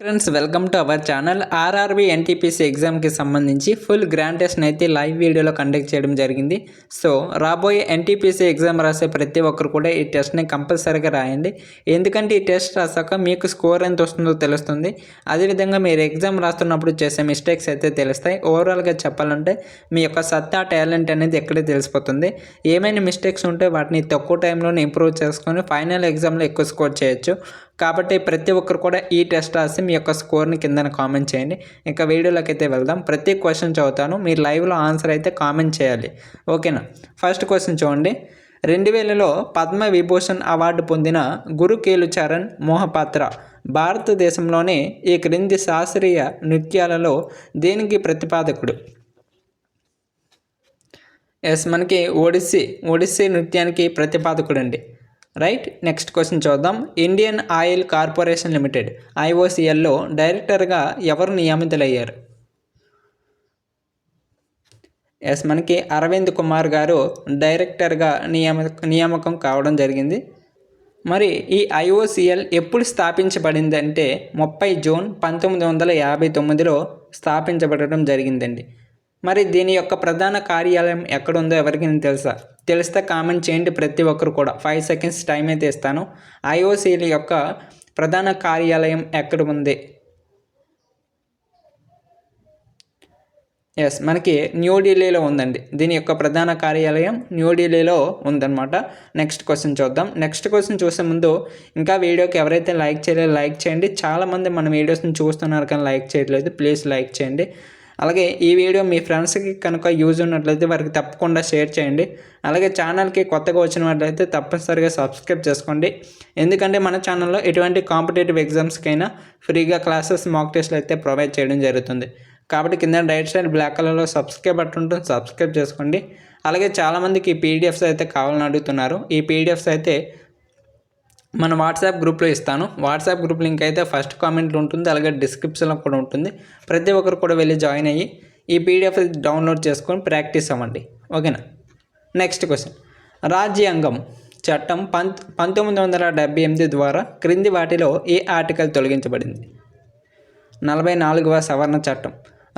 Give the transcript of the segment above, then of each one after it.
Friends welcome to our channel. RRB NTPC ఎగ్జామ్కి సంబంధించి full grand టెస్ట్ని అయితే లైవ్ వీడియోలో కండక్ట్ చేయడం జరిగింది. సో రాబోయే ఎన్టీపీసీ ఎగ్జామ్ రాసే ప్రతి ఒక్కరు కూడా ఈ టెస్ట్ని కంపల్సరీగా రాయండి. ఎందుకంటే ఈ టెస్ట్ రాసాక మీకు స్కోర్ ఎంత వస్తుందో తెలుస్తుంది. అదేవిధంగా మీరు ఎగ్జామ్ రాస్తున్నప్పుడు చేసే మిస్టేక్స్ అయితే తెలుస్తాయి. ఓవరాల్గా చెప్పాలంటే మీ యొక్క సత్తా టాలెంట్ అనేది ఎక్కడే తెలిసిపోతుంది. ఏమైనా మిస్టేక్స్ ఉంటే వాటిని తక్కువ టైంలోనే ఇంప్రూవ్ చేసుకొని ఫైనల్ ఎగ్జామ్లో ఎక్కువ స్కోర్ చేయొచ్చు. కాబట్టి ప్రతి ఒక్కరు కూడా ఈ టెస్ట్ రాసి మీ యొక్క స్కోర్ని కింద కామెంట్ చేయండి. ఇంకా వీడియోలోకి అయితే వెళ్దాం. ప్రతి క్వశ్చన్ చదువుతాను, మీరు లైవ్లో ఆన్సర్ అయితే కామెంట్ చేయాలి. ఓకేనా? ఫస్ట్ క్వశ్చన్ చూడండి. 2000లో పద్మవిభూషణ్ అవార్డు పొందిన గురుకేలుచరణ్ మోహపాత్ర భారతదేశంలోని ఈ క్రింది శాస్త్రీయ నృత్యాలలో దేనికి ప్రతిపాదకుడు? మనకి ఒడిస్సీ నృత్యానికి ప్రతిపాదకుడు అండి. రైట్. నెక్స్ట్ క్వశ్చన్ చూద్దాం. ఇండియన్ ఆయిల్ కార్పొరేషన్ లిమిటెడ్ IOCLలో డైరెక్టర్గా ఎవరు నియమితులయ్యారు? మనకి అరవింద్ కుమార్ గారు డైరెక్టర్గా నియామకం కావడం జరిగింది. మరి ఈ IOCL ఎప్పుడు స్థాపించబడింది అంటే 30 జూన్ 1959లో స్థాపించబడటం జరిగిందండి. మరి దీని యొక్క ప్రధాన కార్యాలయం ఎక్కడుందో ఎవరికైనా తెలుసా? తెలిస్తే కామెంట్ చేయండి ప్రతి ఒక్కరు కూడా. 5 సెకండ్స్ టైం అయితే ఇస్తాను. IOCL యొక్క ప్రధాన కార్యాలయం ఎక్కడ ఉంది? మనకి న్యూఢిల్లీలో ఉందండి. దీని యొక్క ప్రధాన కార్యాలయం న్యూఢిల్లీలో ఉందన్నమాట. నెక్స్ట్ క్వశ్చన్ చూద్దాం. నెక్స్ట్ క్వశ్చన్ చూసే ముందు ఇంకా వీడియోకి ఎవరైతే లైక్ చేయలేదో లైక్ చేయండి. చాలామంది మన వీడియోస్ని చూస్తున్నారు కానీ లైక్ చేయట్లేదు. ప్లీజ్ లైక్ చేయండి. అలాగే ఈ వీడియో మీ ఫ్రెండ్స్కి కనుక యూజ్ ఉన్నట్లయితే వారికి తప్పకుండా షేర్ చేయండి. అలాగే ఛానల్కి కొత్తగా వచ్చినట్లయితే తప్పనిసరిగా సబ్స్క్రైబ్ చేసుకోండి. ఎందుకంటే మన ఛానల్లో ఎటువంటి కాంపిటేటివ్ ఎగ్జామ్స్కైనా ఫ్రీగా క్లాసెస్ మాక్ టెస్ట్లు అయితే ప్రొవైడ్ చేయడం జరుగుతుంది. కాబట్టి కింద రైట్ సైడ్ బ్లాక్ కలర్లో సబ్స్క్రైబ్ బటన్ ఉంటుంది, సబ్స్క్రైబ్ చేసుకోండి. అలాగే చాలామందికి ఈ PDFs అయితే కావాలని అడుగుతున్నారు. ఈ PDFs అయితే మన వాట్సాప్ గ్రూప్లో ఇస్తాను. వాట్సాప్ గ్రూప్ లింక్ అయితే ఫస్ట్ కామెంట్లో ఉంటుంది, అలాగే డిస్క్రిప్షన్లో కూడా ఉంటుంది. ప్రతి ఒక్కరు కూడా వెళ్ళి జాయిన్ అయ్యి ఈ PDF డౌన్లోడ్ చేసుకొని ప్రాక్టీస్ అవ్వండి. ఓకేనా? Next question. రాజ్యాంగం చట్టం 1978 ద్వారా క్రింది వాటిలో ఏ ఆర్టికల్ తొలగించబడింది? 44వ సవరణ చట్టం.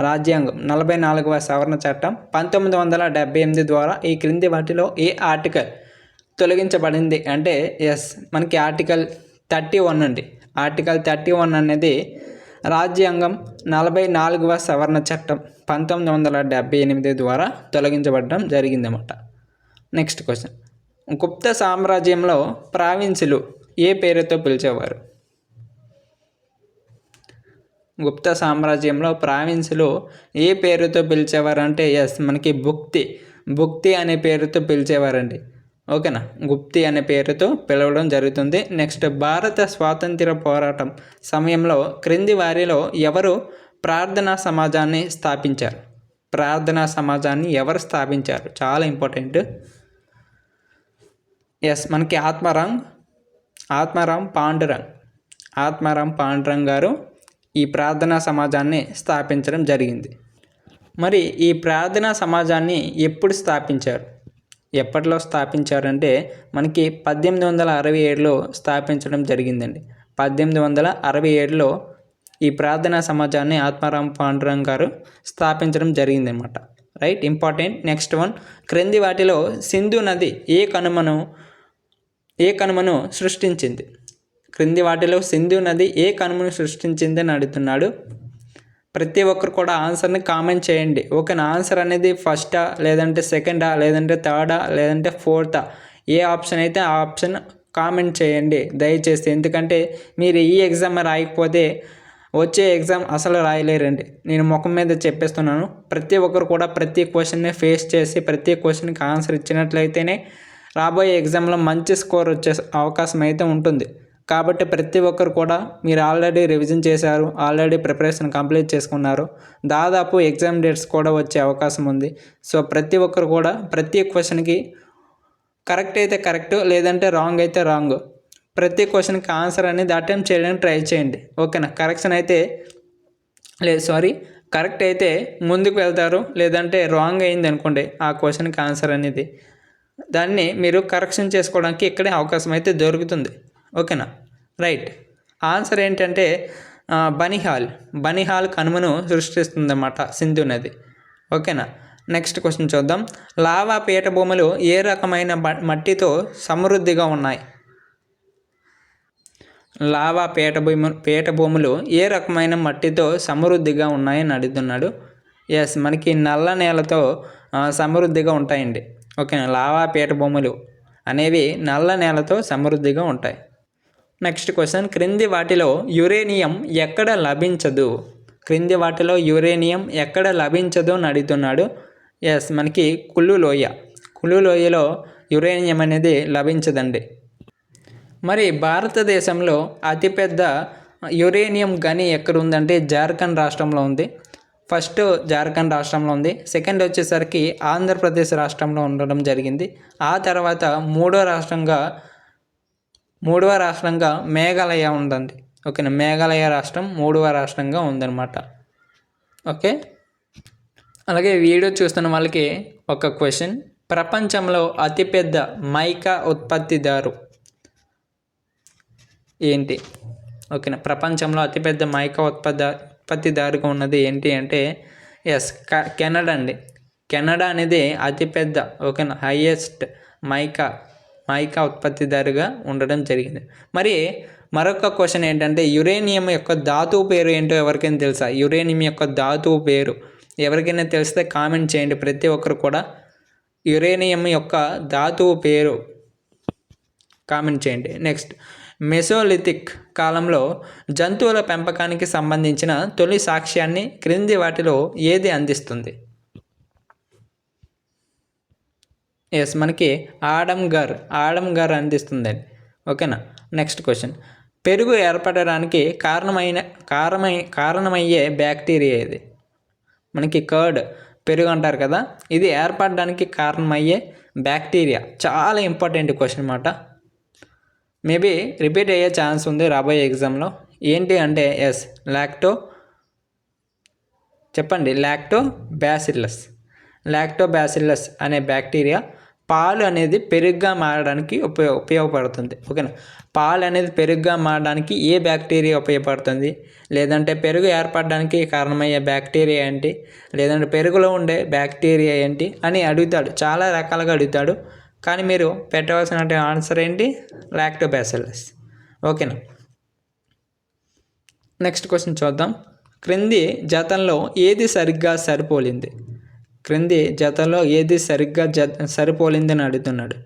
రాజ్యాంగం 44వ సవరణ చట్టం 1978 ద్వారా ఈ క్రింది వాటిలో ఏ ఆర్టికల్ తొలగించబడింది అంటే మనకి ఆర్టికల్ 31 అండి. ఆర్టికల్ 31 అనేది రాజ్యాంగం 44వ సవరణ చట్టం 1978 ద్వారా తొలగించబడడం జరిగిందన్నమాట. Next question. గుప్త సామ్రాజ్యంలో ప్రావిన్సులు ఏ పేరుతో పిలిచేవారు? గుప్త సామ్రాజ్యంలో ప్రావిన్సులు ఏ పేరుతో పిలిచేవారు అంటే మనకి భుక్తి అనే పేరుతో పిలిచేవారండి. ఓకేనా? గుప్తి అనే పేరుతో పిలవడం జరుగుతుంది. నెక్స్ట్. భారత స్వాతంత్ర పోరాటం సమయంలో క్రింది వారిలో ఎవరు ప్రార్థనా సమాజాన్ని స్థాపించారు? ప్రార్థనా సమాజాన్ని ఎవరు స్థాపించారు? చాలా ఇంపార్టెంట్. మనకి ఆత్మారాం పాండురంగ్ గారు ఈ ప్రార్థనా సమాజాన్ని స్థాపించడం జరిగింది. మరి ఈ ప్రార్థనా సమాజాన్ని ఎప్పుడు స్థాపించారు? ఎప్పట్లో స్థాపించారంటే మనకి 1867లో స్థాపించడం జరిగిందండి. 1867లో ఈ ప్రార్థనా సమాజాన్ని ఆత్మారాం పాండురంగ్ గారు స్థాపించడం జరిగిందనమాట. రైట్. ఇంపార్టెంట్. Next one. క్రింది వాటిలో సింధు నది ఏ కనుమను సృష్టించింది? క్రింది వాటిలో సింధు నది ఏ కనుమను సృష్టించింది అని అడుగుతున్నాడు. ప్రతి ఒక్కరు కూడా ఆన్సర్ని కామెంట్ చేయండి. ఓకేనా? ఆన్సర్ అనేది ఫస్టా, లేదంటే సెకండా, లేదంటే థర్డా, లేదంటే ఫోర్తా, ఏ ఆప్షన్ అయితే ఆ ఆప్షన్ కామెంట్ చేయండి దయచేసి. ఎందుకంటే మీరు ఈ ఎగ్జామ్ రాయకపోతే వచ్చే ఎగ్జామ్ అసలు రాయలేరండి. నేను ముఖం మీద చెప్పేస్తున్నాను. ప్రతి ఒక్కరు కూడా ప్రతి క్వశ్చన్ని ఫేస్ చేసి ప్రతి క్వశ్చన్కి ఆన్సర్ ఇచ్చినట్లయితేనే రాబోయే ఎగ్జామ్లో మంచి స్కోర్ వచ్చే అవకాశం అయితే ఉంటుంది. కాబట్టి ప్రతి ఒక్కరు కూడా మీరు ఆల్రెడీ రివిజన్ చేశారు, ఆల్రెడీ ప్రిపరేషన్ కంప్లీట్ చేసుకున్నారు. దాదాపు ఎగ్జామ్ డేట్స్ కూడా వచ్చే అవకాశం ఉంది. సో ప్రతి ఒక్కరు కూడా ప్రతి క్వశ్చన్కి కరెక్ట్ అయితే కరెక్ట్, లేదంటే రాంగ్ అయితే రాంగ్, ప్రతి క్వశ్చన్కి ఆన్సర్ అనేది అటెంప్ట్ చేయడానికి ట్రై చేయండి. ఓకేనా? కరెక్ట్ అయితే ముందుకు వెళ్తారు, లేదంటే రాంగ్ అయింది అనుకోండి ఆ క్వశ్చన్కి ఆన్సర్ అనేది, దాన్ని మీరు కరెక్షన్ చేసుకోవడానికి ఇక్కడే అవకాశం అయితే దొరుకుతుంది. ఓకేనా? రైట్. ఆన్సర్ ఏంటంటే బనిహాల్ కనుమను సృష్టిస్తుందన్నమాట సింధు నది. ఓకేనా. నెక్స్ట్ క్వశ్చన్ చూద్దాం. లావా పీఠభూములు ఏ రకమైన మట్టితో సమృద్ధిగా ఉన్నాయి? లావా పీఠభూములు ఏ రకమైన మట్టితో సమృద్ధిగా ఉన్నాయని అడుగుతున్నాడు. ఎస్, మనకి నల్ల నేలతో సమృద్ధిగా ఉంటాయండి. ఓకేనా. లావా పీఠభూములు అనేవి నల్ల నేలతో సమృద్ధిగా ఉంటాయి. నెక్స్ట్ క్వశ్చన్, క్రింది వాటిలో యురేనియం ఎక్కడ లభించదు? క్రింది వాటిలో యురేనియం ఎక్కడ లభించదు అని అడుగుతున్నాడు. ఎస్, మనకి కుల్లు లోయలో యురేనియం అనేది లభించదండి. మరి భారతదేశంలో అతిపెద్ద యురేనియం గని ఎక్కడ ఉందంటే జార్ఖండ్ రాష్ట్రంలో ఉంది. ఫస్ట్ జార్ఖండ్ రాష్ట్రంలో ఉంది. సెకండ్ వచ్చేసరికి ఆంధ్రప్రదేశ్ రాష్ట్రంలో ఉండడం జరిగింది. ఆ తర్వాత మూడవ రాష్ట్రంగా మేఘాలయ ఉందండి. ఓకేనా. మేఘాలయ రాష్ట్రం మూడవ రాష్ట్రంగా ఉందన్నమాట. ఓకే. అలాగే వీడియో చూస్తున్న వాళ్ళకి ఒక క్వశ్చన్, ప్రపంచంలో అతిపెద్ద మైకా ఉత్పత్తిదారు ఏంటి? ఓకేనా. ప్రపంచంలో అతిపెద్ద మైకా ఉత్పత్తిదారుగా ఉన్నది ఏంటి అంటే ఎస్, కెనడా అండి. కెనడా అనేది అతిపెద్ద ఓకేనా హైయెస్ట్ మైకా ఉత్పత్తిదారుగా ఉండడం జరిగింది. మరి మరొక క్వశ్చన్ ఏంటంటే యురేనియం యొక్క ధాతువు పేరు ఏంటో ఎవరికైనా తెలుసా? యురేనియం యొక్క ధాతువు పేరు ఎవరికైనా తెలిస్తే కామెంట్ చేయండి. ప్రతి ఒక్కరు కూడా యురేనియం యొక్క ధాతువు పేరు కామెంట్ చేయండి. నెక్స్ట్, మెసోలిథిక్ కాలంలో జంతువుల పెంపకానికి సంబంధించిన తొలి సాక్ష్యాన్ని క్రింది వాటిలో ఏది అందిస్తుంది? ఎస్, మనకి ఆడమ్ గారు అందిస్తుందండి. ఓకేనా. నెక్స్ట్ క్వశ్చన్, పెరుగు ఏర్పడడానికి కారణమయ్యే బ్యాక్టీరియా ఏది? మనకి కర్డ్ పెరుగు అంటారు కదా, ఇది ఏర్పడడానికి కారణమయ్యే బ్యాక్టీరియా. చాలా ఇంపార్టెంట్ క్వశ్చన్ అన్నమాట. మేబీ రిపీట్ అయ్యే ఛాన్స్ ఉంది రాబోయే ఎగ్జామ్లో. ఏంటి అంటే ఎస్, లాక్టోబాసిల్లస్ అనే బ్యాక్టీరియా పాలు అనేది పెరుగుగా మారడానికి ఉపయోగపడుతుంది. ఓకేనా. పాలు అనేది పెరుగుగా మారడానికి ఏ బ్యాక్టీరియా ఉపయోగపడుతుంది, లేదంటే పెరుగు ఏర్పడడానికి కారణమయ్యే బ్యాక్టీరియా ఏంటి, లేదంటే పెరుగులో ఉండే బ్యాక్టీరియా ఏంటి అని అడుగుతాడు. చాలా రకాలుగా అడుగుతాడు. కానీ మీరు పెట్టవలసిన ఆన్సర్ ఏంటి? లాక్టోబాసిల్లస్. ఓకేనా. నెక్స్ట్ క్వశ్చన్ చూద్దాం. క్రింది జతంలో ఏది సరిగ్గా సరిపోలింది? క్రింది జతలో ఏది సరిపోలిందని అడుగుతున్నాడు.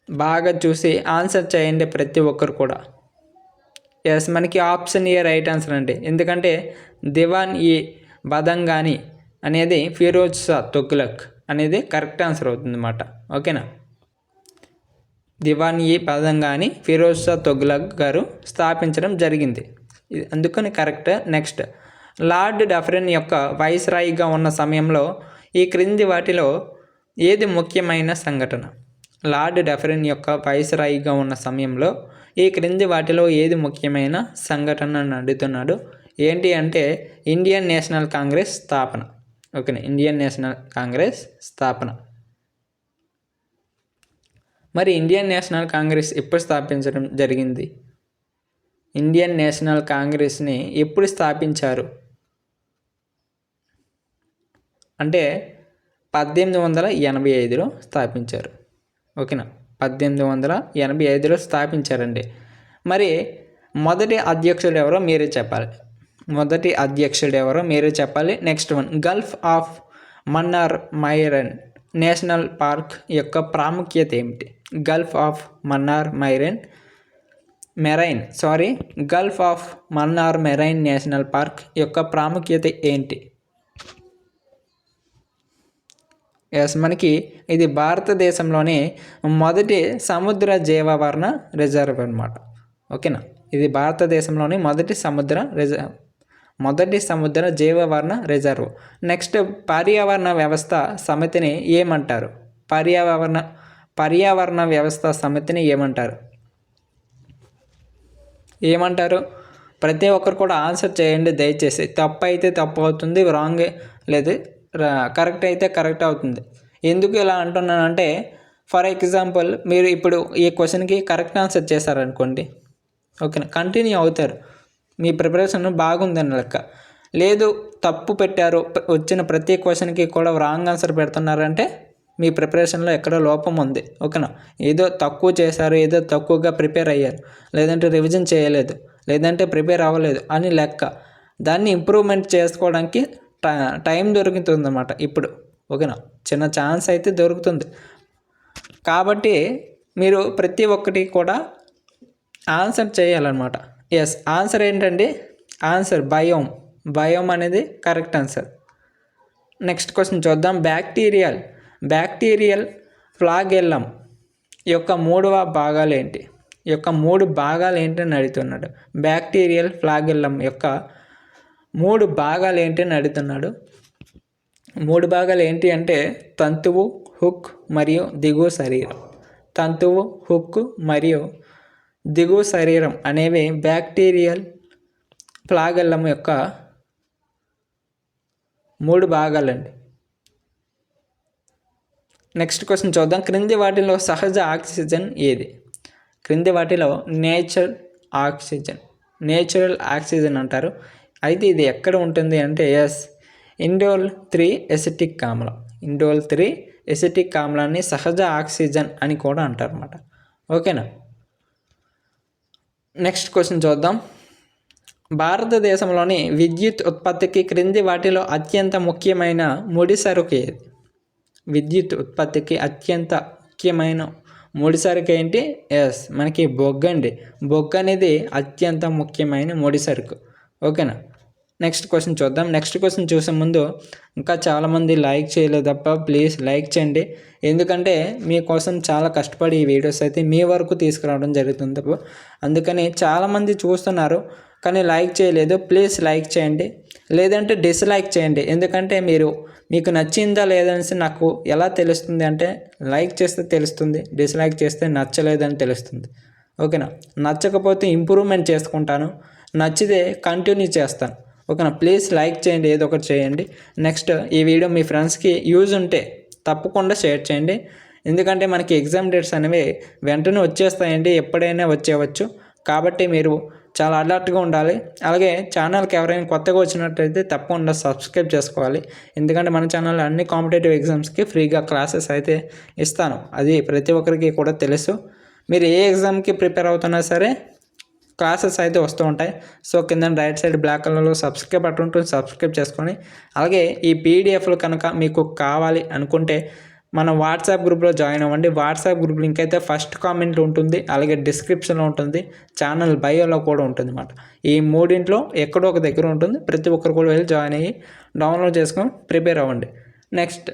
బాగా చూసి ఆన్సర్ చేయండి ప్రతి ఒక్కరు కూడా. ఎస్, మనకి ఆప్షన్ ఏ రైట్ ఆన్సర్ అండి. ఎందుకంటే దివాన్-ఈ బదంగాని అనేది ఫిరోజ్ షా తుగ్లక్ అనేది కరెక్ట్ ఆన్సర్ అవుతుంది అన్నమాట. ఓకేనా. దివాన్-ఈ బదంగాని ఫిరోజ్ షా తుగ్లక్ గారు స్థాపించడం జరిగింది, అందుకని కరెక్ట్. నెక్స్ట్, లార్డ్ డఫరిన్ యొక్క వైస్రాయిగా ఉన్న సమయంలో ఈ క్రింది వాటిలో ఏది ముఖ్యమైన సంఘటన? లార్డ్ డఫరిన్ యొక్క వైస్రాయిగా ఉన్న సమయంలో ఈ క్రింది వాటిలో ఏది ముఖ్యమైన సంఘటన అని అడుగుతున్నాడు. ఏంటి అంటే ఇండియన్ నేషనల్ కాంగ్రెస్ స్థాపన. ఓకేనా. ఇండియన్ నేషనల్ కాంగ్రెస్ స్థాపన. మరి ఇండియన్ నేషనల్ కాంగ్రెస్ ఎప్పుడు స్థాపించడం జరిగింది? ఇండియన్ నేషనల్ కాంగ్రెస్ని ఎప్పుడు స్థాపించారు అంటే 1885లో స్థాపించారు. ఓకేనా. 1885లో స్థాపించారండి. మరి మొదటి అధ్యక్షుడు ఎవరో మీరే చెప్పాలి. Next one, Gulf of Mannar Myron national park యొక్క ప్రాముఖ్యత ఏమిటి? Gulf of Mannar marine national park యొక్క ప్రాముఖ్యత ఏంటి? ఎస్, మనకి ఇది భారతదేశంలోని మొదటి సముద్ర జీవావరణ రిజర్వ్ అనమాట. ఓకేనా. ఇది భారతదేశంలోని మొదటి సముద్ర జీవావరణ రిజర్వ్. నెక్స్ట్, పర్యావరణ వ్యవస్థ సమితిని ఏమంటారు? పర్యావరణ వ్యవస్థ సమితిని ఏమంటారు? ప్రతి ఒక్కరు కూడా ఆన్సర్ చేయండి దయచేసి. తప్పు అయితే తప్పు అవుతుంది, రాంగ్ లేదు, కరెక్ట్ అయితే కరెక్ట్ అవుతుంది. ఎందుకు ఇలా అంటున్నానంటే ఫర్ ఎగ్జాంపుల్ మీరు ఇప్పుడు ఈ క్వశ్చన్కి కరెక్ట్ ఆన్సర్ చేశారనుకోండి, ఓకేనా, కంటిన్యూ అవుతారు, మీ ప్రిపరేషన్ బాగుందని లెక్క. లేదు తప్పు పెట్టారు, వచ్చిన ప్రతి క్వశ్చన్కి కూడా రాంగ్ ఆన్సర్ పెడుతున్నారంటే మీ ప్రిపరేషన్లో ఎక్కడో లోపం ఉంది, ఓకేనా. ఏదో తక్కువ చేశారు, ఏదో తక్కువగా ప్రిపేర్ అయ్యారు, లేదంటే రివిజన్ చేయలేదు, లేదంటే ప్రిపేర్ అవ్వలేదు అని లెక్క. దాన్ని ఇంప్రూవ్మెంట్ చేసుకోవడానికి టైం దొరుకుతుంది అన్నమాట ఇప్పుడు, ఓకేనా. చిన్న ఛాన్స్ అయితే దొరుకుతుంది. కాబట్టి మీరు ప్రతి ఒక్కటి కూడా ఆన్సర్ చేయాలన్నమాట. ఎస్, ఆన్సర్ ఏంటండి? ఆన్సర్ బయోమ్ అనేది కరెక్ట్ ఆన్సర్. నెక్స్ట్ క్వశ్చన్ చూద్దాం. బ్యాక్టీరియల్ ఫ్లాగెల్లం యొక్క 3వ భాగాలు ఏంటి? ఈ యొక్క 3 భాగాలు ఏంటని అడుగుతున్నాడు. బ్యాక్టీరియల్ ఫ్లాగెల్లం యొక్క 3 భాగాలు ఏంటని అడుగుతున్నాడు. 3 భాగాలు ఏంటి అంటే తంతువు, హుక్ మరియు దిగువ శరీరం. తంతువు, హుక్ మరియు దిగువ శరీరం అనేవి బ్యాక్టీరియల్ ఫ్లాగెల్లం యొక్క 3 భాగాలండి. నెక్స్ట్ క్వశ్చన్ చూద్దాం. క్రింది వాటిలో సహజ ఆక్సిజన్ ఏది? క్రింది వాటిలో నేచురల్ ఆక్సిజన్ అంటారు. అయితే ఇది ఎక్కడ ఉంటుంది అంటే ఎస్, ఇండోల్ 3 ఎసిటిక్ ఆమ్లం. ఇండోల్ 3 ఎసిటిక్ ఆమ్లాన్ని సహజ ఆక్సిజన్ అని కూడా అంటారు అన్నమాట, ఓకేనా. నెక్స్ట్ క్వశ్చన్ చూద్దాం. భారతదేశంలోని విద్యుత్ ఉత్పత్తికి క్రింది వాటిలో అత్యంత ముఖ్యమైన ముడిసరుకు ఏది? విద్యుత్ ఉత్పత్తికి అత్యంత ముఖ్యమైన ముడిసరుకు ఏంటి? ఎస్, మనకి బొగ్గు అండి. బొగ్గు అనేది అత్యంత ముఖ్యమైన ముడిసరుకు, ఓకేనా. నెక్స్ట్ క్వశ్చన్ చూద్దాం. నెక్స్ట్ క్వశ్చన్ చూసే ముందు ఇంకా చాలామంది లైక్ చేయలేదు తప్ప ప్లీజ్ లైక్ చేయండి, ఎందుకంటే మీకోసం చాలా కష్టపడి ఈ వీడియోస్ అయితే మీ వరకు తీసుకురావడం జరుగుతుంది తప్ప. అందుకని చాలామంది చూస్తున్నారు కానీ లైక్ చేయలేదు, ప్లీజ్ లైక్ చేయండి, లేదంటే డిస్లైక్ చేయండి. ఎందుకంటే మీకు నచ్చిందా లేదనేసి నాకు ఎలా తెలుస్తుంది అంటే లైక్ చేస్తే తెలుస్తుంది, డిస్లైక్ చేస్తే నచ్చలేదని తెలుస్తుంది, ఓకేనా. నచ్చకపోతే ఇంప్రూవ్మెంట్ చేసుకుంటాను, నచ్చితే కంటిన్యూ చేస్తాను, ఓకేనా. ప్లీజ్ లైక్ చేయండి, ఏదో ఒకటి చేయండి. నెక్స్ట్ ఈ వీడియో మీ ఫ్రెండ్స్కి యూజ్ ఉంటే తప్పకుండా షేర్ చేయండి, ఎందుకంటే మనకి ఎగ్జామ్ డేట్స్ అనేవి వెంటనే వచ్చేస్తాయండి, ఎప్పుడైనా వచ్చేవచ్చు. కాబట్టి మీరు చాలా అలర్ట్గా ఉండాలి. అలాగే ఛానల్కి ఎవరైనా కొత్తగా వచ్చినట్టయితే తప్పకుండా సబ్స్క్రైబ్ చేసుకోవాలి, ఎందుకంటే మన ఛానల్లో అన్ని కాంపిటేటివ్ ఎగ్జామ్స్కి ఫ్రీగా క్లాసెస్ అయితే ఇస్తాను, అది ప్రతి ఒక్కరికి కూడా తెలుసు. మీరు ఏ ఎగ్జామ్కి ప్రిపేర్ అవుతున్నా సరే క్లాసెస్ అయితే వస్తూ ఉంటాయి. సో కింద రైట్ సైడ్ బ్లాక్ కలర్లో సబ్స్క్రైబ్ బటన్ ఉంటుంది, సబ్స్క్రైబ్ చేసుకొని అలాగే ఈ పీడిఎఫ్లు కనుక మీకు కావాలి అనుకుంటే మన వాట్సాప్ గ్రూప్లో జాయిన్ అవ్వండి. వాట్సాప్ గ్రూప్ లింక్ అయితే ఫస్ట్ కామెంట్లో ఉంటుంది, అలాగే డిస్క్రిప్షన్లో ఉంటుంది, ఛానల్ బయోలో కూడా ఉంటుంది అన్నమాట. ఈ మూడింట్లో ఎక్కడో ఒక దగ్గర ఉంటుంది, ప్రతి ఒక్కరు కూడా వెళ్ళి జాయిన్ అయ్యి డౌన్లోడ్ చేసుకొని ప్రిపేర్ అవ్వండి. నెక్స్ట్,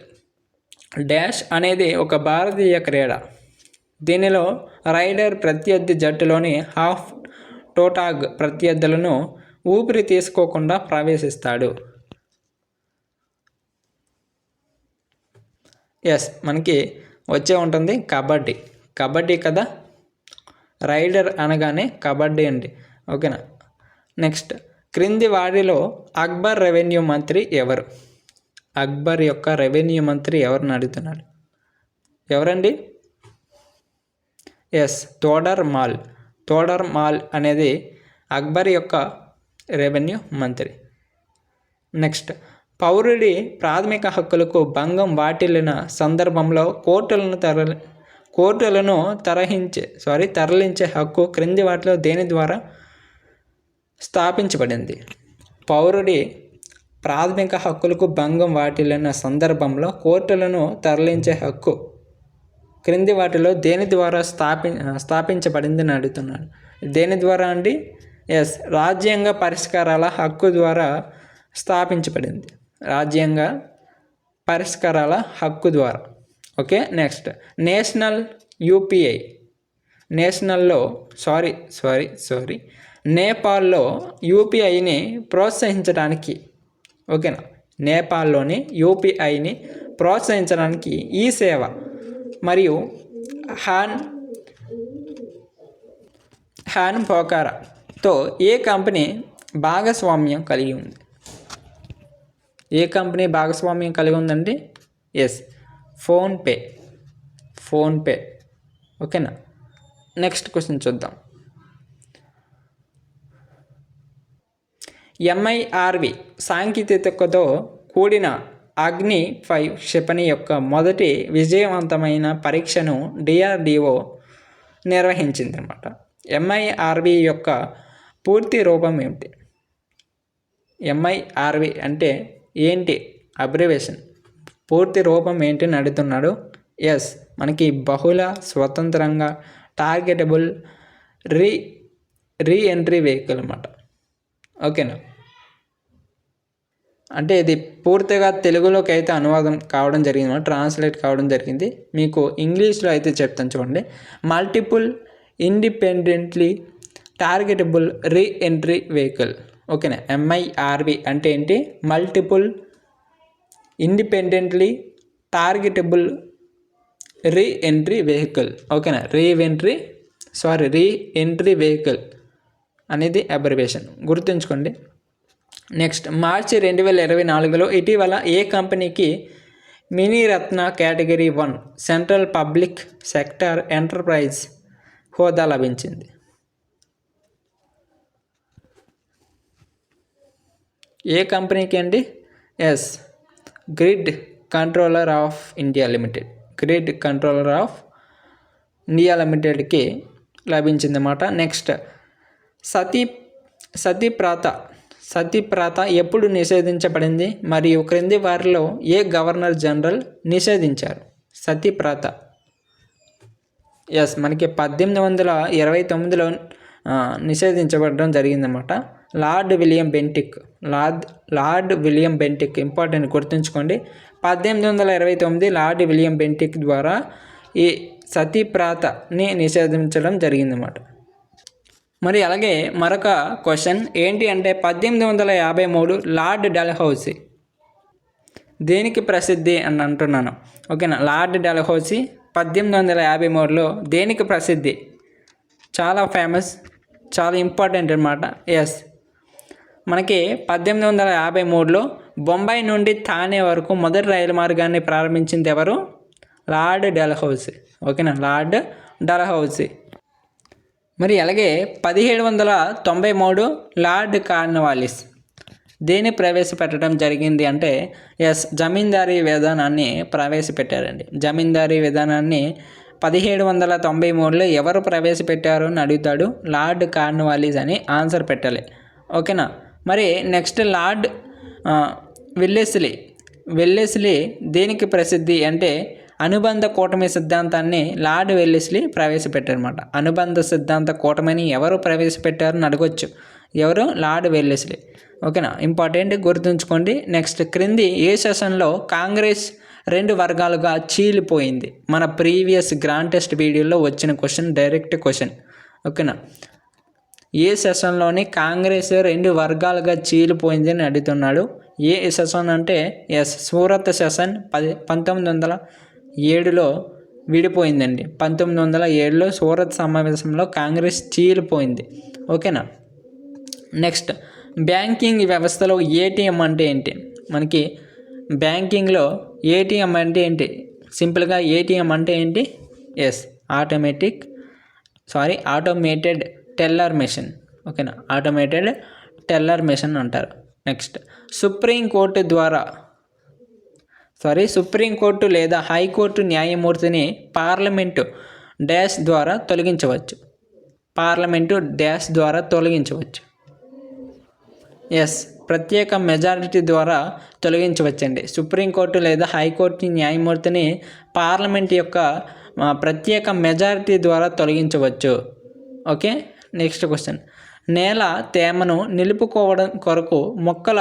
డాష్ అనేది ఒక భారతీయ క్రీడ. దీనిలో రైడర్ ప్రత్యర్థి జట్టులోని హాఫ్ టోటాగ్ ప్రత్యర్థులను ఊపిరి తీసుకోకుండా ప్రవేశిస్తాడు. ఎస్, మనకి వచ్చే ఉంటుంది కబడ్డీ కదా, రైడర్ అనగానే కబడ్డీ అండి, ఓకేనా. నెక్స్ట్, క్రింది వారిలో అక్బర్ రెవెన్యూ మంత్రి ఎవరు? అక్బర్ యొక్క రెవెన్యూ మంత్రి ఎవరిని అడుగుతున్నాడు? ఎవరండి? ఎస్, తోడర్ మాల్ అనేది అక్బర్ యొక్క రెవెన్యూ మంత్రి. నెక్స్ట్, పౌరుడి ప్రాథమిక హక్కులకు భంగం వాటిల్లిన సందర్భంలో కోర్టులను తరలించే హక్కు క్రింది వాటిలో దేని ద్వారా స్థాపించబడింది? పౌరుడి ప్రాథమిక హక్కులకు భంగం వాటిల్లిన సందర్భంలో కోర్టులను తరలించే హక్కు క్రింది వాటిలో దేని ద్వారా స్థాపించబడింది అని అడుగుతున్నాడు. దేని ద్వారా అండి? ఎస్, రాజ్యాంగ పరిష్కారాల హక్కు ద్వారా స్థాపించబడింది. రాజ్యాంగ పరిష్కారాల హక్కు ద్వారా, ఓకే. నెక్స్ట్, నేపాల్లో యూపీఐని ప్రోత్సహించడానికి, ఓకేనా, నేపాల్లోని యూపీఐని ప్రోత్సహించడానికి ఈ సేవ మరియు హాన్ పోకారాతో ఏ కంపెనీ భాగస్వామ్యం కలిగి ఉంది? ఏ కంపెనీ భాగస్వామ్యం కలిగి ఉందండి? Yes, PhonePe. ఓకేనా. నెక్స్ట్ క్వశ్చన్ చూద్దాం. MIRV సాంకేతికతతో కూడిన అగ్ని 5 క్షిపణి యొక్క మొదటి విజయవంతమైన పరీక్షను DRDO నిర్వహించింది అనమాట. MIRV యొక్క పూర్తి రూపం ఏమిటి? MIRV అంటే ఏంటి? అబ్రివేషన్ పూర్తి రూపం ఏంటి అని అడుగుతున్నాడు. ఎస్, మనకి బహుళ స్వతంత్రంగా టార్గెటబుల్ రీ ఎంట్రీ వెహికల్ అన్నమాట. ఓకేనా. అంటే ఇది పూర్తిగా తెలుగులోకి అయితే అనువాదం కావడం జరిగింది, ట్రాన్స్లేట్ కావడం జరిగింది. మీకు ఇంగ్లీష్లో అయితే చెప్తాను చూడండి. Multiple independently targetable reentry vehicle. ఓకేనా. MIRV అంటే ఏంటి? Multiple independently targetable reentry vehicle. ఓకేనా. రీ ఎంట్రీ వెహికల్ అనేది అబ్రివేషన్, గుర్తుంచుకోండి. నెక్స్ట్, మార్చి 2024లో ఇటీవల ఏ కంపెనీకి Miniratna category 1 central public sector enterprise హోదా లభించింది? ఏ కంపెనీకి అండి? Yes, grid controller of India లిమిటెడ్కి లభించిందన్నమాట. నెక్స్ట్, సతీప్రాత ఎప్పుడు నిషేధించబడింది మరియు క్రింది వారిలో ఏ గవర్నర్ జనరల్ నిషేధించారు సతీప్రాత? ఎస్, మనకి 1829లో నిషేధించబడడం జరిగిందన్నమాట. లార్డ్ విలియం బెంటిక్ ఇంపార్టెంట్, గుర్తుంచుకోండి. 1829 లార్డ్ విలియం బెంటిక్ ద్వారా ఈ సతీప్రాతని నిషేధించడం జరిగిందన్నమాట. మరి అలాగే మరొక క్వశ్చన్ ఏంటి అంటే 1853 లార్డ్ డల్హౌసీ దేనికి ప్రసిద్ధి అని అంటున్నాను. ఓకేనా. లార్డ్ డల్హౌసీ 1853లో దేనికి ప్రసిద్ధి? చాలా ఫేమస్, చాలా ఇంపార్టెంట్ అనమాట. ఎస్, మనకి 1853లో బొంబాయి నుండి థానే వరకు మొదటి రైలు మార్గాన్ని ప్రారంభించింది ఎవరు? లార్డ్ డల్హౌసీ. ఓకేనా, లార్డ్ డల్హౌసీ. మరి అలాగే 1793 లార్డ్ కార్న్వాలిస్ దేన్ని ప్రవేశపెట్టడం జరిగింది అంటే ఎస్, జమీందారీ విధానాన్ని ప్రవేశపెట్టారండి. జమీందారీ విధానాన్ని 1793లో ఎవరు ప్రవేశపెట్టారు అని అడుగుతాడు. లార్డ్ కార్న్వాలిస్ అని ఆన్సర్ పెట్టాలి. ఓకేనా. మరి నెక్స్ట్, లార్డ్ వెల్లెస్లీ దేనికి ప్రసిద్ధి అంటే అనుబంధ కూటమి సిద్ధాంతాన్ని లార్డ్ వెల్లెస్లీ ప్రవేశపెట్టారన్నమాట. అనుబంధ సిద్ధాంత కూటమిని ఎవరు ప్రవేశపెట్టారని అడగొచ్చు. ఎవరు? Lord Wellesley. ఓకేనా, ఇంపార్టెంట్, గుర్తుంచుకోండి. నెక్స్ట్, క్రింది ఏ సెషన్లో కాంగ్రెస్ 2 వర్గాలుగా చీలిపోయింది? మన ప్రీవియస్ గ్రాండ్ టెస్ట్ వీడియోలో వచ్చిన క్వశ్చన్, డైరెక్ట్ క్వశ్చన్. ఓకేనా. ఏ సెషన్లోని కాంగ్రెస్ 2 వర్గాలుగా చీలిపోయింది అని అడుగుతున్నాడు. ఏ సెషన్ అంటే ఎస్, సూరత్ సెషన్ 1907లో విడిపోయిందండి. 1907లో సూరత్ సమావేశంలో కాంగ్రెస్ చీలిపోయింది. ఓకేనా. నెక్స్ట్, బ్యాంకింగ్ వ్యవస్థలో ఏటీఎం అంటే ఏంటి? మనకి బ్యాంకింగ్లో ఏటీఎం అంటే ఏంటి? సింపుల్గా ఏటీఎం అంటే ఏంటి? Yes, automated teller machine. ఓకేనా, ఆటోమేటెడ్ టెల్లర్ మెషిన్ అంటారు. నెక్స్ట్, సుప్రీంకోర్టు లేదా హైకోర్టు న్యాయమూర్తిని పార్లమెంటు డాష్ ద్వారా తొలగించవచ్చు. ఎస్, ప్రత్యేక మెజారిటీ ద్వారా తొలగించవచ్చండి. సుప్రీంకోర్టు లేదా హైకోర్టు న్యాయమూర్తిని పార్లమెంట్ యొక్క ప్రత్యేక మెజారిటీ ద్వారా తొలగించవచ్చు. ఓకే. నెక్స్ట్ క్వశ్చన్, నేల తేమను నిలుపుకోవడం కొరకు మొక్కల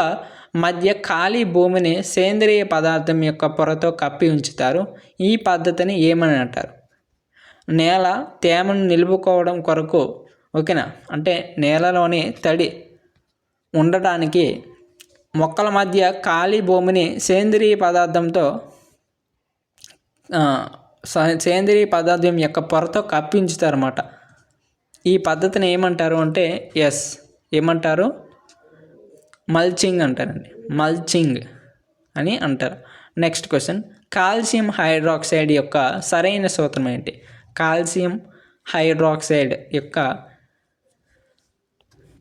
మధ్య ఖాళీ భూమిని సేంద్రియ పదార్థం యొక్క పొరతో కప్పి ఉంచుతారు. ఈ పద్ధతిని ఏమని అంటారు? నేల తేమను నిలుపుకోవడం కొరకు, ఓకేనా, అంటే నేలలోని తడి ఉండటానికి మొక్కల మధ్య ఖాళీ భూమిని సేంద్రియ పదార్థం యొక్క పొరతో కప్పి ఉంచుతారన్నమాట. ఈ పద్ధతిని ఏమంటారు అంటే ఎస్, ఏమంటారు? మల్చింగ్ అంటారండి. మల్చింగ్ అని అంటారు. నెక్స్ట్ క్వశ్చన్, కాల్షియం హైడ్రాక్సైడ్ యొక్క సరైన సూత్రం ఏంటి? కాల్షియం హైడ్రాక్సైడ్ యొక్క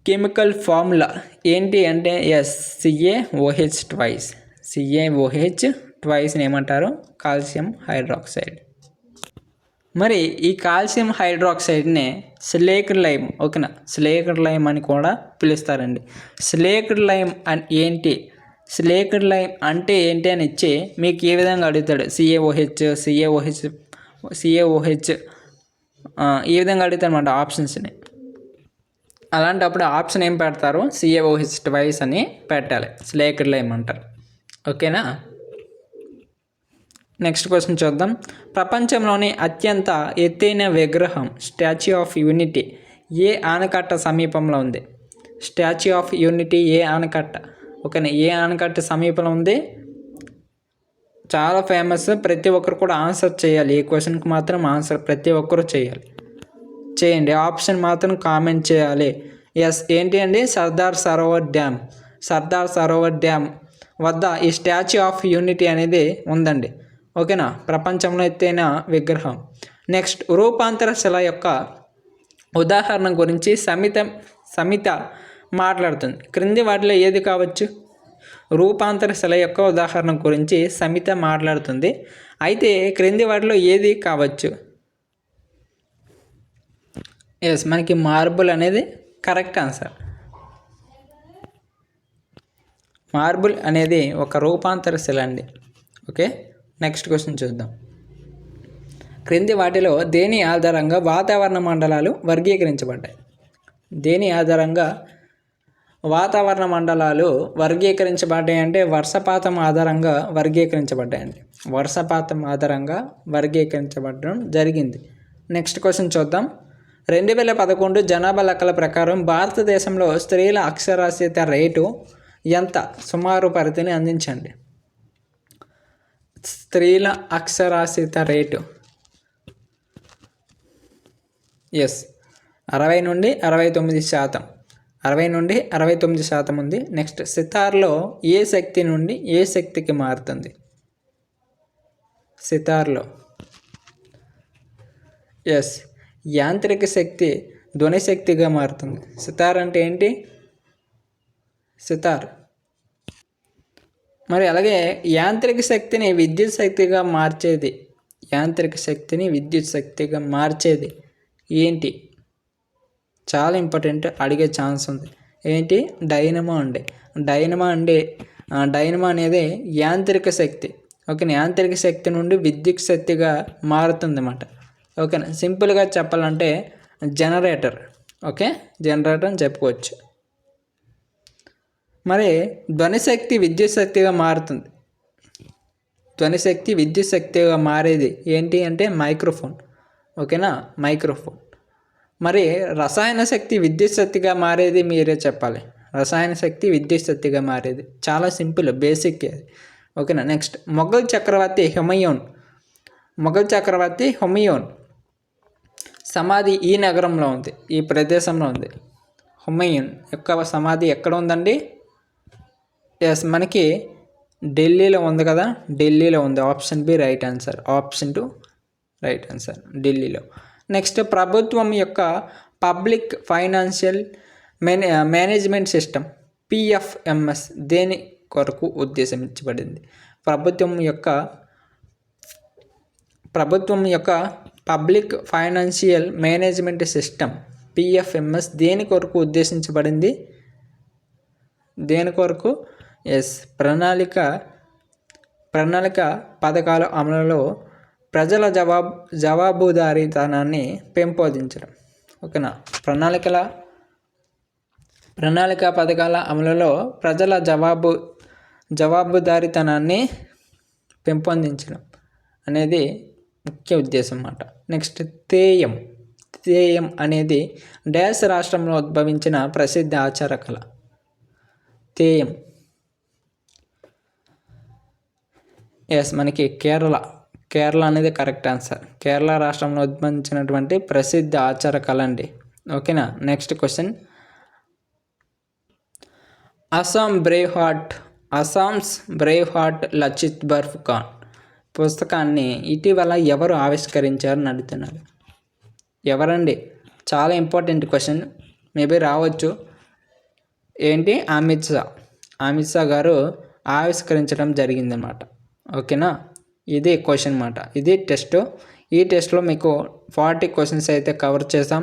కెమికల్ ఫార్ములా ఏంటి అంటే CaOH ట్వైస్. CaOH ట్వైస్ని ఏమంటారు? Calcium hydroxide. మరి ఈ కాల్షియం హైడ్రాక్సైడ్ని స్లేక్డ్ లైమ్, ఓకేనా, స్లేక్డ్ లైమ్ అని కూడా పిలుస్తారండి. స్లేక్డ్ లైమ్ అని ఏంటి, స్లేక్డ్ లైమ్ అంటే ఏంటి అని ఇచ్చి మీకు ఏ విధంగా అడుగుతాడు? CaOH ఈ విధంగా అడుగుతాడు అన్నమాట ఆప్షన్స్ని. అలాంటప్పుడు ఆప్షన్ ఏం పెడతారు? CaOH ట్వైస్ అని పెట్టాలి, స్లేక్డ్ లైమ్ అంటారు. ఓకేనా. నెక్స్ట్ క్వశ్చన్ చూద్దాం. ప్రపంచంలోని అత్యంత ఎత్తైన విగ్రహం స్టాచ్యూ ఆఫ్ యూనిటీ ఏ ఆనకట్ట సమీపంలో ఉంది? స్టాచ్యూ ఆఫ్ యూనిటీ ఏ ఆనకట్ట, ఓకేనా, ఏ ఆనకట్ట సమీపంలో ఉంది? చాలా ఫేమస్, ప్రతి ఒక్కరు కూడా ఆన్సర్ చేయాలి. ఈ క్వశ్చన్కి మాత్రం ఆన్సర్ ప్రతి ఒక్కరు చేయండి. ఆప్షన్ మాత్రం కామెంట్ చేయాలి. ఏంటి అండి? సర్దార్ సరోవర్ డ్యామ్. సర్దార్ సరోవర్ డ్యామ్ వద్ద ఈ స్టాచ్యూ ఆఫ్ యూనిటీ అనేది ఉందండి. ఓకేనా, ప్రపంచంలో ఎత్తైన విగ్రహం. నెక్స్ట్, రూపాంతర శిల యొక్క ఉదాహరణ గురించి సమిత మాట్లాడుతుంది. క్రింది వాటిలో ఏది కావచ్చు? రూపాంతర శిల యొక్క ఉదాహరణ గురించి సమిత మాట్లాడుతుంది. అయితే క్రింది వాటిలో ఏది కావచ్చు? మనకి మార్బుల్ అనేది కరెక్ట్ ఆన్సర్. మార్బుల్ అనేది ఒక రూపాంతర శిల అండి. ఓకే, నెక్స్ట్ క్వశ్చన్ చూద్దాం. క్రింది వాటిలో దేని ఆధారంగా వాతావరణ మండలాలు వర్గీకరించబడ్డాయి? దేని ఆధారంగా వాతావరణ మండలాలు వర్గీకరించబడ్డాయి అంటే వర్షపాతం ఆధారంగా వర్గీకరించబడ్డాయండి. వర్షపాతం ఆధారంగా వర్గీకరించబడడం జరిగింది. నెక్స్ట్ క్వశ్చన్ చూద్దాం. 2011 జనాభా లెక్కల ప్రకారం భారతదేశంలో స్త్రీల అక్షరాస్యత రేటు ఎంత? సుమారు పరిధిని అందించండి. స్త్రీల అక్షరాస్యత రేటు 60 నుండి 69%. 60 నుండి 69% ఉంది. నెక్స్ట్, సితార్లో ఏ శక్తి నుండి ఏ శక్తికి మారుతుంది? సితార్లో యాంత్రిక శక్తి ధ్వని శక్తిగా మారుతుంది. సితార్ అంటే ఏంటి? సితార్. మరి అలాగే యాంత్రిక శక్తిని విద్యుత్ శక్తిగా మార్చేది, యాంత్రిక శక్తిని విద్యుత్ శక్తిగా మార్చేది ఏంటి? చాలా ఇంపార్టెంట్, అడిగే ఛాన్స్ ఉంది. ఏంటి? డైనమో అండి. డైనమో అనేది యాంత్రిక శక్తి. ఓకేనా, యాంత్రిక శక్తి నుండి విద్యుత్ శక్తిగా మారుతుంది అన్నమాట. ఓకేనా, సింపుల్గా చెప్పాలంటే జనరేటర్. ఓకే, జనరేటర్ అని చెప్పుకోవచ్చు. మరి ధ్వనిశక్తి విద్యుత్ శక్తిగా మారుతుంది. ధ్వనిశక్తి విద్యుత్ శక్తిగా మారేది ఏంటి అంటే మైక్రోఫోన్. ఓకేనా, మైక్రోఫోన్. మరి రసాయన శక్తి విద్యుత్ శక్తిగా మారేది మీరే చెప్పాలి. రసాయన శక్తి విద్యుత్ శక్తిగా మారేది చాలా సింపుల్, బేసిక్. ఓకేనా. నెక్స్ట్, మొఘల్ చక్రవర్తి హుమయూన్ సమాధి ఈ నగరంలో ఉంది, ఈ ప్రదేశంలో ఉంది. హుమయూన్ యొక్క సమాధి ఎక్కడ ఉందండి? మనకి ఢిల్లీలో ఉంది కదా, ఢిల్లీలో ఉంది. Option B right answer. Option 2 right answer, ఢిల్లీలో. నెక్స్ట్, ప్రభుత్వం యొక్క public financial management system PFMS దేని కొరకు ఉద్దేశించబడింది? ప్రభుత్వం యొక్క public financial management system PFMS దేని కొరకు ఉద్దేశించబడింది? దేని కొరకు? ప్రణాళిక పథకాల అమలులో ప్రజల జవాబుదారీతనాన్ని పెంపొందించడం. ఓకేనా, ప్రణాళిక పథకాల అమలులో ప్రజల జవాబుదారీతనాన్ని పెంపొందించడం అనేది ముఖ్య ఉద్దేశం అన్నమాట. నెక్స్ట్, తేయం అనేది డాష్ రాష్ట్రంలో ఉద్భవించిన ప్రసిద్ధ ఆచార కళ. తేయం మనకి కేరళ అనేది కరెక్ట్ ఆన్సర్. కేరళ రాష్ట్రంలో ఉద్భవించినటువంటి ప్రసిద్ధ ఆచార కళ అండి. ఓకేనా. Next question, Assam's Brave heart Lachit Barphukan పుస్తకాన్ని ఇటీవల ఎవరు ఆవిష్కరించారని అడుగుతున్నారు. ఎవరండి? చాలా ఇంపార్టెంట్ క్వశ్చన్. మేబీ రావచ్చు. ఏంటి? అమిత్ షా గారు ఆవిష్కరించడం జరిగిందన్నమాట. ఓకేనా? ఇది క్వశ్చన్ మాట. ఇది టెస్ట్. ఈ టెస్ట్లో మీకు 40 క్వశ్చన్స్ అయితే కవర్ చేసాం.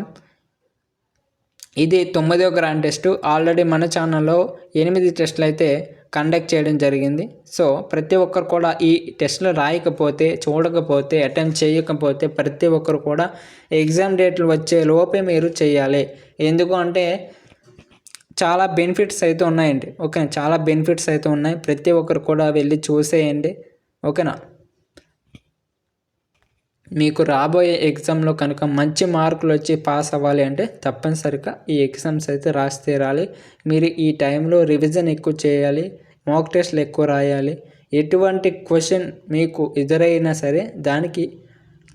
ఇది 9వ గ్రాండ్ టెస్ట్. ఆల్రెడీ మన ఛానల్లో 8 టెస్టులు అయితే కండక్ట్ చేయడం జరిగింది. సో ప్రతి ఒక్కరు కూడా ఈ టెస్టులు రాయకపోతే, చూడకపోతే, అటెంప్ట్ చేయకపోతే ప్రతి ఒక్కరు కూడా ఎగ్జామ్ డేట్లు వచ్చే లోపే మీరు చేయాలి. ఎందుకు అంటే చాలా బెనిఫిట్స్ అయితే ఉన్నాయండి. ఓకేనా? చాలా బెనిఫిట్స్ అయితే ఉన్నాయి. ప్రతి ఒక్కరు కూడా వెళ్ళి చూసేయండి. ఓకేనా? మీకు రాబోయే ఎగ్జామ్లో కనుక మంచి మార్కులు వచ్చి పాస్ అవ్వాలి అంటే తప్పనిసరిగా ఈ ఎగ్జామ్స్ అయితే రాసి తీరాలి. మీరు ఈ టైంలో రివిజన్ ఎక్కువ చేయాలి, మాక్ టెస్ట్లు ఎక్కువ రాయాలి. ఎటువంటి క్వశ్చన్ మీకు ఎదురైనా సరే దానికి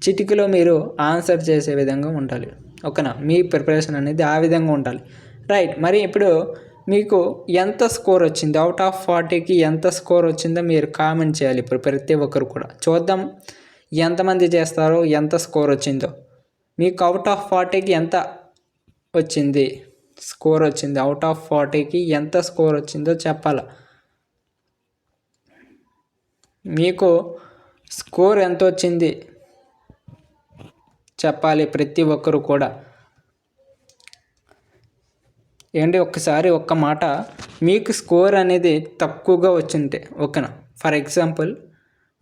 చిటికలో మీరు ఆన్సర్ చేసే విధంగా ఉండాలి. ఓకేనా? మీ ప్రిపరేషన్ అనేది ఆ విధంగా ఉండాలి. రైట్. మరి ఇప్పుడు మీకు ఎంత స్కోర్ వచ్చింది, అవుట్ ఆఫ్ 40కి ఎంత స్కోర్ వచ్చిందో మీరు కామెంట్ చేయాలి. ఇప్పుడు ప్రతి ఒక్కరు కూడా చూద్దాం ఎంతమంది చేస్తారో, ఎంత స్కోర్ వచ్చిందో. మీకు అవుట్ ఆఫ్ 40కి ఎంత వచ్చింది స్కోర్ వచ్చింది, అవుట్ ఆఫ్ 40కి ఎంత స్కోర్ వచ్చిందో చెప్పాలి. మీకు స్కోర్ ఎంత వచ్చింది చెప్పాలి ప్రతి ఒక్కరు కూడా. ఏంటి ఒక్కసారి ఒక్క మాట, మీకు స్కోర్ అనేది తక్కువగా వచ్చింటే, ఓకేనా? ఫర్ ఎగ్జాంపుల్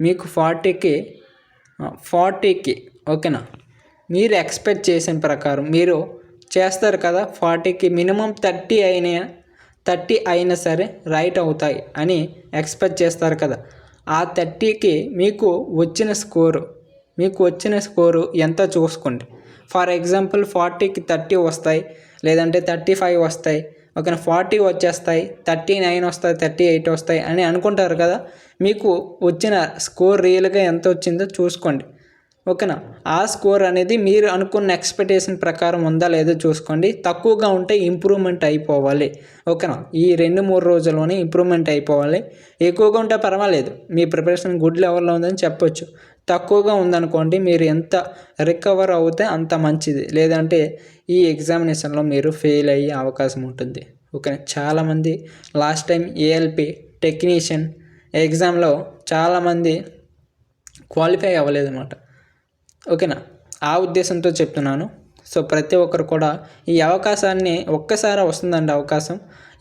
మీకు 40కి ఓకేనా, మీరు ఎక్స్పెక్ట్ చేసిన ప్రకారం మీరు చేస్తారు కదా. 40కి మినిమం 30 అయినా సరే రైట్ అవుతాయి అని ఎక్స్పెక్ట్ చేస్తారు కదా. ఆ 30కి మీకు వచ్చిన స్కోరు ఎంత చూసుకోండి. ఫర్ ఎగ్జాంపుల్ 40కి 30 వస్తాయి, లేదంటే 35 వస్తాయి. ఓకేనా? 40 వచ్చేస్తాయి, 39 వస్తాయి, 38 వస్తాయి అని అనుకుంటారు కదా. మీకు వచ్చిన స్కోర్ రియల్గా ఎంత వచ్చిందో చూసుకోండి. ఓకేనా? ఆ స్కోర్ అనేది మీరు అనుకున్న ఎక్స్పెక్టేషన్ ప్రకారం ఉందా లేదో చూసుకోండి. తక్కువగా ఉంటే ఇంప్రూవ్మెంట్ అయిపోవాలి. ఓకేనా? ఈ 2-3 రోజుల్లోనే ఇంప్రూవ్మెంట్ అయిపోవాలి. ఎక్కువగా ఉంటే పర్వాలేదు, మీ ప్రిపరేషన్ గుడ్ లెవెల్లో ఉందని చెప్పొచ్చు. తక్కువగా ఉందనుకోండి, మీరు ఎంత రికవర్ అవుతే అంత మంచిది. లేదంటే ఈ ఎగ్జామినేషన్లో మీరు ఫెయిల్ అయ్యే అవకాశం ఉంటుంది. ఓకే. చాలామంది లాస్ట్ టైం ఏఎల్పి టెక్నీషియన్ ఎగ్జామ్లో చాలామంది క్వాలిఫై అవ్వలేదన్నమాట. ఓకేనా? ఆ ఉద్దేశంతో చెప్తున్నాను. సో ప్రతి ఒక్కరు కూడా ఈ అవకాశాన్ని, ఒక్కసారి వస్తుందండి అవకాశం,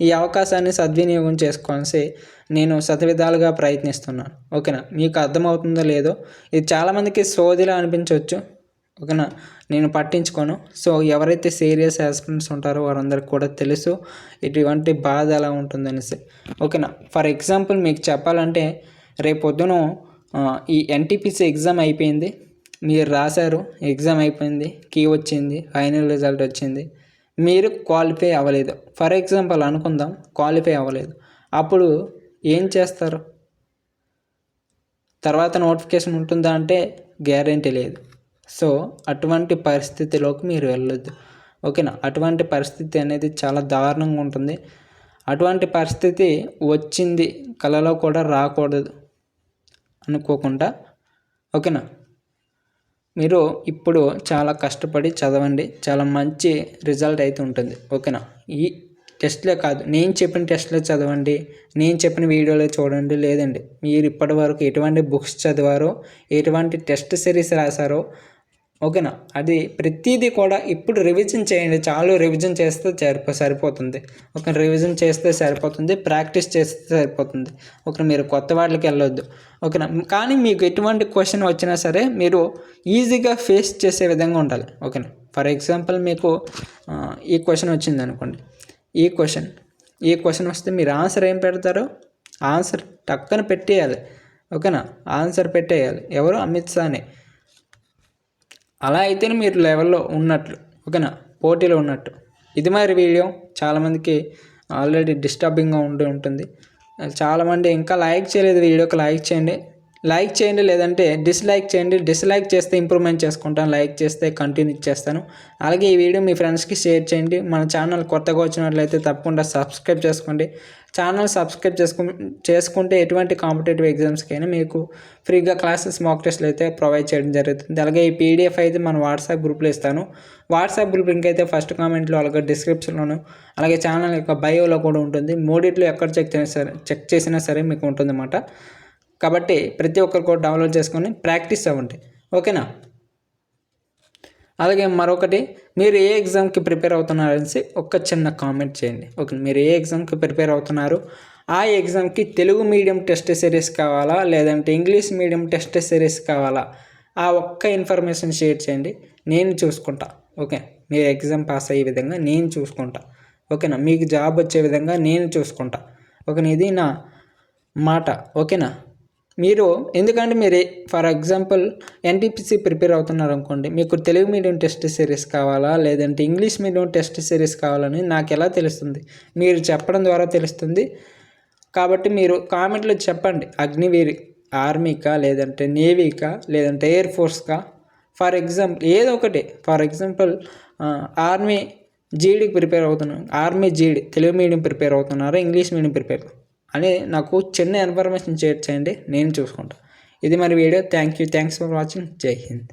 ఈ అవకాశాన్ని సద్వినియోగం చేసుకోవాల్సి నేను శతవిధాలుగా ప్రయత్నిస్తున్నాను. ఓకేనా? మీకు అర్థమవుతుందో లేదో, ఇది చాలామందికి సోదిలా అనిపించవచ్చు. ఓకేనా? నేను పట్టించుకోను. సో ఎవరైతే సీరియస్ ఆస్పిరెంట్స్ ఉంటారో వారందరికీ కూడా తెలుసు ఇటువంటి బాధ ఎలా ఉంటుందనేసి. ఓకేనా? ఫర్ ఎగ్జాంపుల్ మీకు చెప్పాలంటే రేపొద్దున ఈ ఎన్టీపీసీ ఎగ్జామ్ అయిపోయింది, మీరు రాశారు, ఎగ్జామ్ అయిపోయింది, కీ వచ్చింది, ఫైనల్ రిజల్ట్ వచ్చింది, మీరు క్వాలిఫై అవ్వలేదు. ఫర్ ఎగ్జాంపుల్ అనుకుందాం, క్వాలిఫై అవ్వలేదు. అప్పుడు ఏం చేస్తారు? తర్వాత నోటిఫికేషన్ ఉంటుందా అంటే గ్యారంటీ లేదు. సో అటువంటి పరిస్థితిలోకి మీరు వెళ్ళొద్దు. ఓకేనా? అటువంటి పరిస్థితి అనేది చాలా దారుణంగా ఉంటుంది. అటువంటి పరిస్థితి వచ్చింది, కలలో కూడా రాకూడదు అనుకోకుండా. ఓకేనా? మీరు ఇప్పుడు చాలా కష్టపడి చదవండి, చాలా మంచి రిజల్ట్ అయితే ఉంటుంది. ఓకేనా? ఈ టెస్ట్లే కాదు, నేను చెప్పిన టెస్ట్లే చదవండి, నేను చెప్పిన వీడియోలే చూడండి. లేదండి, మీరు ఇప్పటి వరకు ఎటువంటి బుక్స్ చదివారో, ఎటువంటి టెస్ట్ సిరీస్ రాశారో, ఓకేనా, అది ప్రతిదీ కూడా ఇప్పుడు రివిజన్ చేయండి. చాలు రివిజన్ చేస్తే సరిపోతుంది. ఒక రివిజన్ చేస్తే సరిపోతుంది, ప్రాక్టీస్ చేస్తే సరిపోతుంది. ఓకే, మీరు కొత్త వాటికి వెళ్ళొద్దు. ఓకేనా? కానీ మీకు ఎటువంటి క్వశ్చన్ వచ్చినా సరే మీరు ఈజీగా ఫేస్ చేసే విధంగా ఉండాలి. ఓకేనా? ఫర్ ఎగ్జాంపుల్ మీకు ఈ క్వశ్చన్ వచ్చింది అనుకోండి, ఈ క్వశ్చన్ వస్తే మీరు ఆన్సర్ ఏం పెడతారో ఆన్సర్ టక్కన పెట్టేయాలి. ఓకేనా? ఆన్సర్ పెట్టేయాలి. ఎవరు? అమిత్ షానే. అలా అయితేనే మీరు లెవెల్లో ఉన్నట్లు. ఓకేనా? పోటీలో ఉన్నట్టు. ఇది మరి వీడియో చాలామందికి ఆల్రెడీ డిస్టర్బింగ్గా ఉంటుంది. చాలామంది ఇంకా లైక్ చేయలేదు, వీడియోకి లైక్ చేయండి. లైక్ చేయండి, లేదంటే డిస్లైక్ చేయండి. డిస్లైక్ చేస్తే ఇంప్రూవ్మెంట్ చేసుకుంటాను, లైక్ చేస్తే కంటిన్యూ చేస్తాను. అలాగే ఈ వీడియో మీ ఫ్రెండ్స్కి షేర్ చేయండి. మన ఛానల్ కొత్తగా వచ్చినట్లయితే తప్పకుండా సబ్స్క్రైబ్ చేసుకోండి. ఛానల్ సబ్స్క్రైబ్ చేసుకుంటే ఎటువంటి కాంపిటేటివ్ ఎగ్జామ్స్కైనా మీకు ఫ్రీగా క్లాసెస్ మాక్ టెస్ట్లు అయితే ప్రొవైడ్ చేయడం జరుగుతుంది. అలాగే ఈ పీడిఎఫ్ అయితే మన వాట్సాప్ గ్రూప్లో ఇస్తాను. వాట్సాప్ గ్రూప్ లింక్ అయితే ఫస్ట్ కామెంట్లో, అలాగే డిస్క్రిప్షన్లోను, అలాగే ఛానల్ యొక్క బయోలో కూడా ఉంటుంది. మూడిట్లో ఎక్కడ చెక్ చేసినా సరే మీకు ఉంటుందన్నమాట. కాబట్టి ప్రతి ఒక్కరు కూడా డౌన్లోడ్ చేసుకొని ప్రాక్టీస్ అవ్వండి, ఓకేనా. అలాగే మరొకటి, మీరు ఏ ఎగ్జామ్కి ప్రిపేర్ అవుతున్నారనేసి ఒక చిన్న కామెంట్ చేయండి, ఓకే. మీరు ఏ ఎగ్జామ్కి ప్రిపేర్ అవుతున్నారు, ఆ ఎగ్జామ్కి తెలుగు మీడియం టెస్ట్ సిరీస్ కావాలా, లేదంటే ఇంగ్లీష్ మీడియం టెస్ట్ సిరీస్ కావాలా, ఆ ఒక్క ఇన్ఫర్మేషన్ షేర్ చేయండి, నేను చూసుకుంటా, ఓకే. మీరు ఎగ్జామ్ పాస్ అయ్యే విధంగా నేను చూసుకుంటా, ఓకేనా. మీకు జాబ్ వచ్చే విధంగా నేను చూసుకుంటా, ఓకేనా. ఇది నా మాట, ఓకేనా. మీరు ఎందుకంటే మీరు ఫర్ ఎగ్జాంపుల్ ఎన్టీపీసీ ప్రిపేర్ అవుతున్నారు అనుకోండి, మీకు తెలుగు మీడియం టెస్ట్ సిరీస్ కావాలా, లేదంటే ఇంగ్లీష్ మీడియం టెస్ట్ సిరీస్ కావాలని నాకు ఎలా తెలుస్తుంది? మీరు చెప్పడం ద్వారా తెలుస్తుంది. కాబట్టి మీరు కామెంట్లో చెప్పండి, అగ్నివీర్ ఆర్మీకా, లేదంటే నేవీకా, లేదంటే ఎయిర్ ఫోర్స్కా, ఫర్ ఎగ్జాంపుల్ ఏదో ఒకటి. ఫర్ ఎగ్జాంపుల్ ఆర్మీ జీడీకి ప్రిపేర్ అవుతున్నాను, ఆర్మీ జీడీ తెలుగు మీడియం ప్రిపేర్ అవుతున్నారా, ఇంగ్లీష్ మీడియం ప్రిపేర్ అని నాకు చిన్న ఇన్ఫర్మేషన్ షేర్ చేయండి, నేను చూసుకుంటాను. ఇది మరి వీడియో. Thanks for watching. జై హింద్.